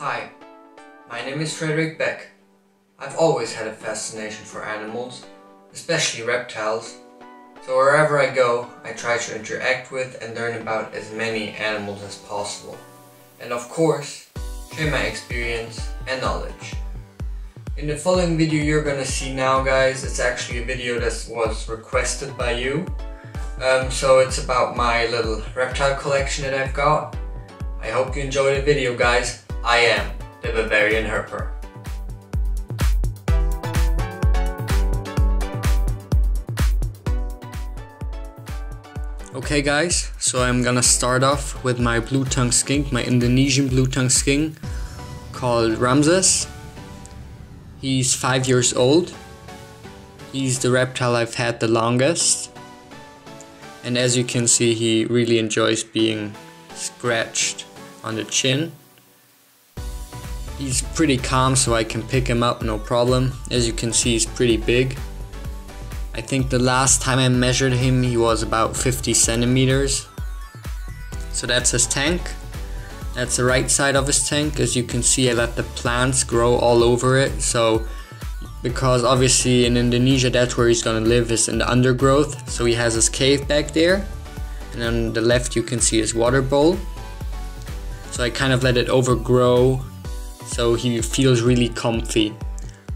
Hi, my name is Frederick Beck. I've always had a fascination for animals, especially reptiles, so wherever I go, I try to interact with and learn about as many animals as possible, and of course, share my experience and knowledge. In the following video you're gonna see now, guys, it's actually a video that was requested by you. So it's about my little reptile collection that I've got. I hope you enjoy the video, guys. I am the Bavarian Herper. Okay guys, so I'm gonna start off with my blue-tongued skink, my Indonesian blue-tongued skink called Ramses. He's 5 years old. He's the reptile I've had the longest. And as you can see, he really enjoys being scratched on the chin. He's pretty calm, so I can pick him up no problem. As you can see, he's pretty big. I think the last time I measured him, he was about 50 centimeters. So that's his tank. That's the right side of his tank. As you can see, I let the plants grow all over it. So, because obviously in Indonesia, that's where he's gonna live, is in the undergrowth. So he has his cave back there. And on the left, you can see his water bowl. So I kind of let it overgrow, so he feels really comfy.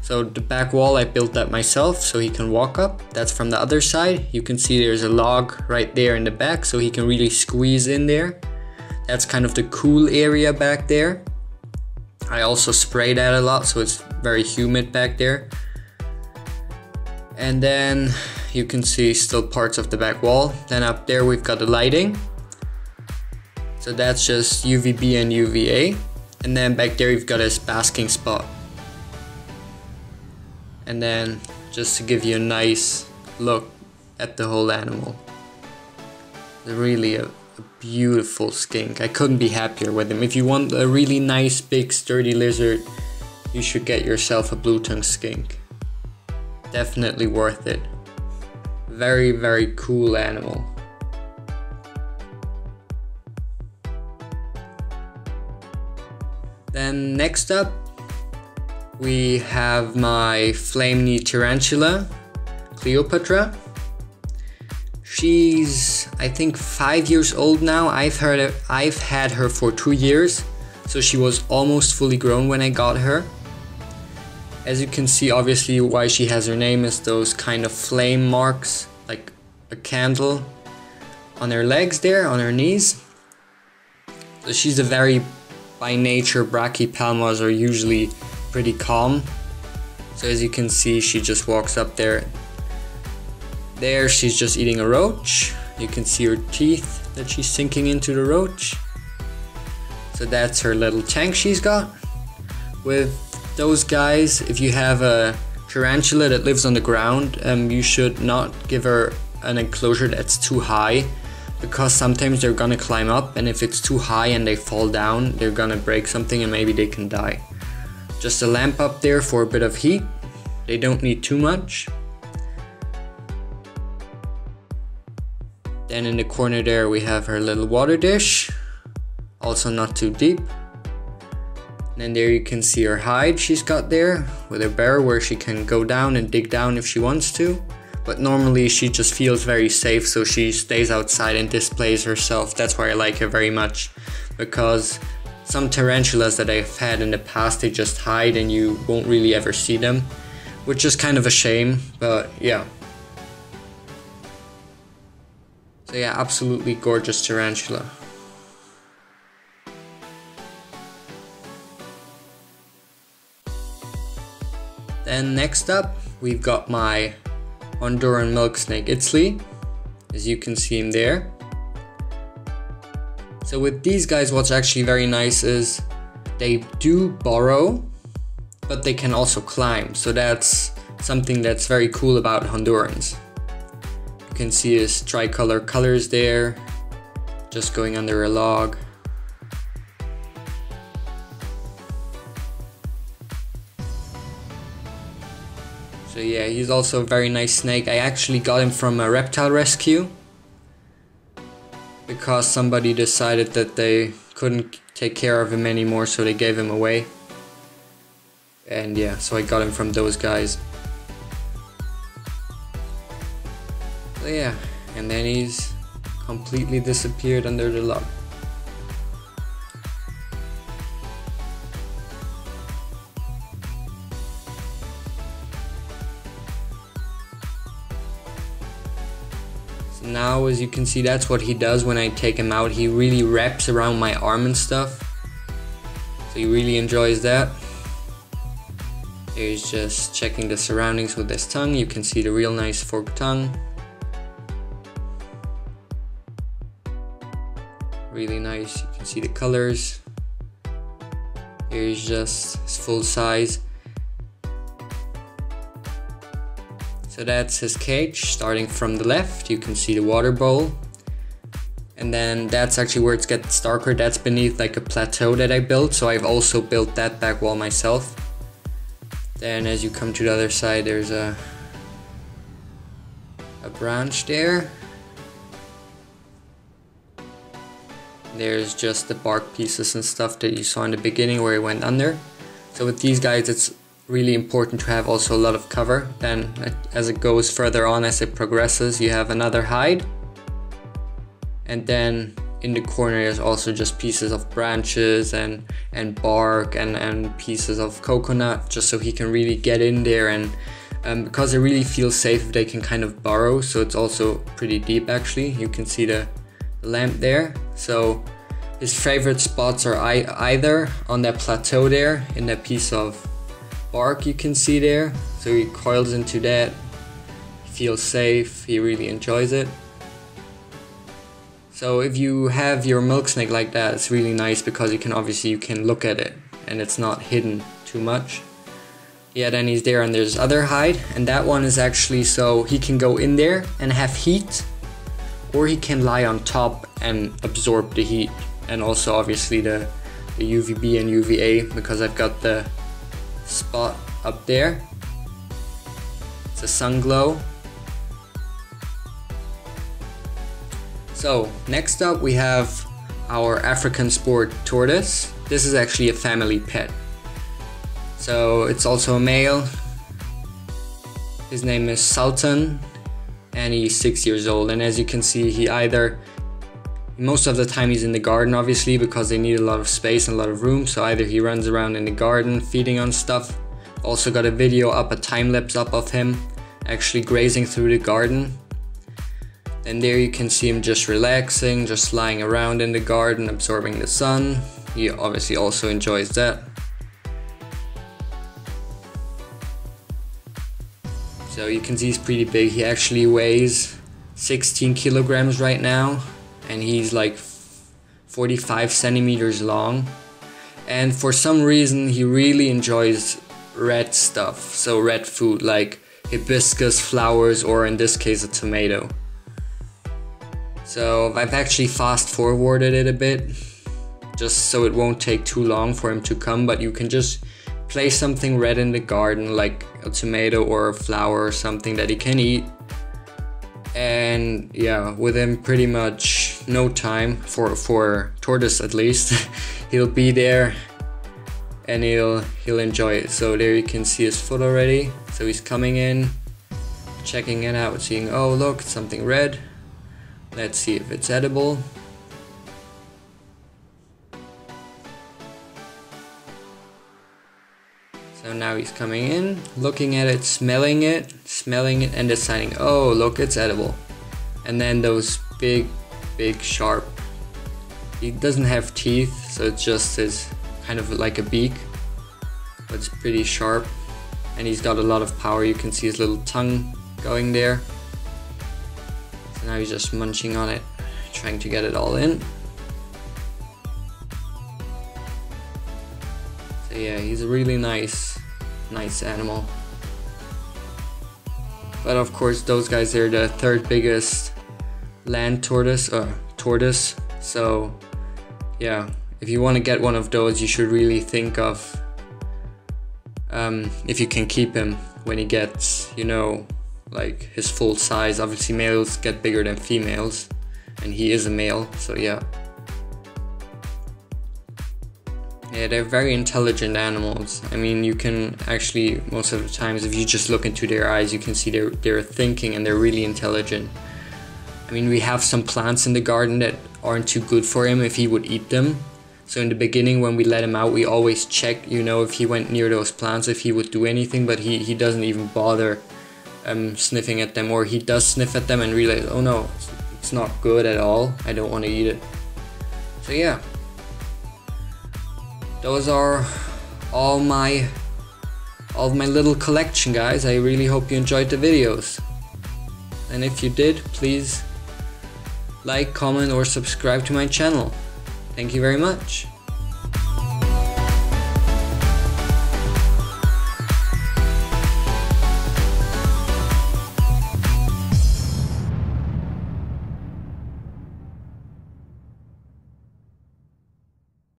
So the back wall, I built that myself so he can walk up. That's from the other side. You can see there's a log right there in the back, so he can really squeeze in there. That's kind of the cool area back there. I also spray that a lot, so it's very humid back there. And then you can see still parts of the back wall. Then up there we've got the lighting. So that's just UVB and UVA. And then back there you've got his basking spot. And then just to give you a nice look at the whole animal. Really a beautiful skink. I couldn't be happier with him. If you want a really nice, big, sturdy lizard, you should get yourself a blue-tongued skink. Definitely worth it. Very, very cool animal. Then next up, we have my flame Me Tarantula, Cleopatra. She's, I think, 5 years old now. I've had her for 2 years, so she was almost fully grown when I got her. As you can see, obviously why she has her name is those kind of flame marks, like a candle on her legs there, on her knees. So she's a very, by nature, brachypelmas are usually pretty calm. So as you can see, she just walks up there. There, she's just eating a roach. You can see her teeth that she's sinking into the roach. So that's her little tank she's got. With those guys, if you have a tarantula that lives on the ground, you should not give her an enclosure that's too high, because sometimes they're gonna climb up, and if it's too high and they fall down, they're gonna break something and maybe they can die. Just a lamp up there for a bit of heat. They don't need too much. Then in the corner there we have her little water dish, also not too deep. And then there you can see her hide she's got there with her barrel where she can go down and dig down if she wants to. But normally she just feels very safe, so she stays outside and displays herself. That's why I like her very much, because some tarantulas that I've had in the past, they just hide and you won't really ever see them, which is kind of a shame, but yeah. So yeah, absolutely gorgeous tarantula. Then next up, we've got my Honduran milk snake, Itzli, as you can see him there. So with these guys, what's actually very nice is they do burrow, but they can also climb. So that's something that's very cool about Hondurans. You can see his tricolor colors there, just going under a log. So yeah, he's also a very nice snake. I actually got him from a reptile rescue, because somebody decided that they couldn't take care of him anymore, so they gave him away. And yeah, so I got him from those guys. So yeah, and then he's completely disappeared under the log. So now, as you can see, that's what he does when I take him out. He really wraps around my arm and stuff. So he really enjoys that. Here he's just checking the surroundings with his tongue. You can see the real nice forked tongue. Really nice, you can see the colors. Here's just his full size. So that's his cage. Starting from the left, you can see the water bowl. And then that's actually where it gets darker. That's beneath like a plateau that I built. So I've also built that back wall myself. Then as you come to the other side, there's a branch there. There's just the bark pieces and stuff that you saw in the beginning where it went under. So with these guys, it's really important to have also a lot of cover. Then as it goes further on, as it progresses, you have another hide. And then in the corner there's also just pieces of branches and bark and pieces of coconut, just so he can really get in there. And because it really feels safe if they can kind of burrow, so it's also pretty deep actually. You can see the lamp there. So his favorite spots are either on that plateau there, in that piece of bark you can see there. So he coils into that, he feels safe, he really enjoys it. So if you have your milk snake like that, it's really nice because you can look at it and it's not hidden too much. Yeah, then he's there, and there's other hide, and that one is actually so he can go in there and have heat, or he can lie on top and absorb the heat, and also obviously the UVB and UVA, because I've got the spot up there. It's a sun glow. So next up we have our African sport tortoise. This is actually a family pet. So it's also a male. His name is Sultan, and he's 6 years old. And as you can see, most of the time he's in the garden, obviously, because they need a lot of space and a lot of room. So either he runs around in the garden feeding on stuff. Also got a video up, a time lapse up of him actually grazing through the garden. And there you can see him just relaxing, just lying around in the garden, absorbing the sun. He obviously also enjoys that. So you can see he's pretty big. He actually weighs 16 kilograms right now, and he's like 45 centimeters long. And for some reason he really enjoys red stuff, so red food like hibiscus flowers, or in this case a tomato. So I've actually fast forwarded it a bit, just so it won't take too long for him to come, but you can just place something red in the garden, like a tomato or a flower or something that he can eat. And yeah, within pretty much no time, for tortoise at least, he'll be there and he'll enjoy it. So there you can see his foot already. So he's coming in, checking it out, seeing, oh look, it's something red. Let's see if it's edible. So now he's coming in, looking at it, smelling it, and deciding, oh look, it's edible. And then those big sharp, he doesn't have teeth, so it's just his kind of like a beak, but it's pretty sharp, and he's got a lot of power. You can see his little tongue going there. So now he's just munching on it, trying to get it all in. So yeah, he's a really nice animal. But of course those guys are the third biggest land tortoise. So yeah, if you want to get one of those, you should really think of if you can keep him when he gets, like his full size. Obviously males get bigger than females, and he is a male, so yeah. Yeah, they're very intelligent animals. I mean, you can actually, most of the times, if you just look into their eyes, you can see they're thinking and they're really intelligent. I mean, we have some plants in the garden that aren't too good for him if he would eat them. So in the beginning, when we let him out, we always check, you know, if he went near those plants, if he would do anything, but he doesn't even bother sniffing at them, or he does sniff at them and realize, oh no, it's not good at all, I don't want to eat it. So yeah. Those are all my little collection, guys. I really hope you enjoyed the videos. And if you did, please like, comment or subscribe to my channel. Thank you very much.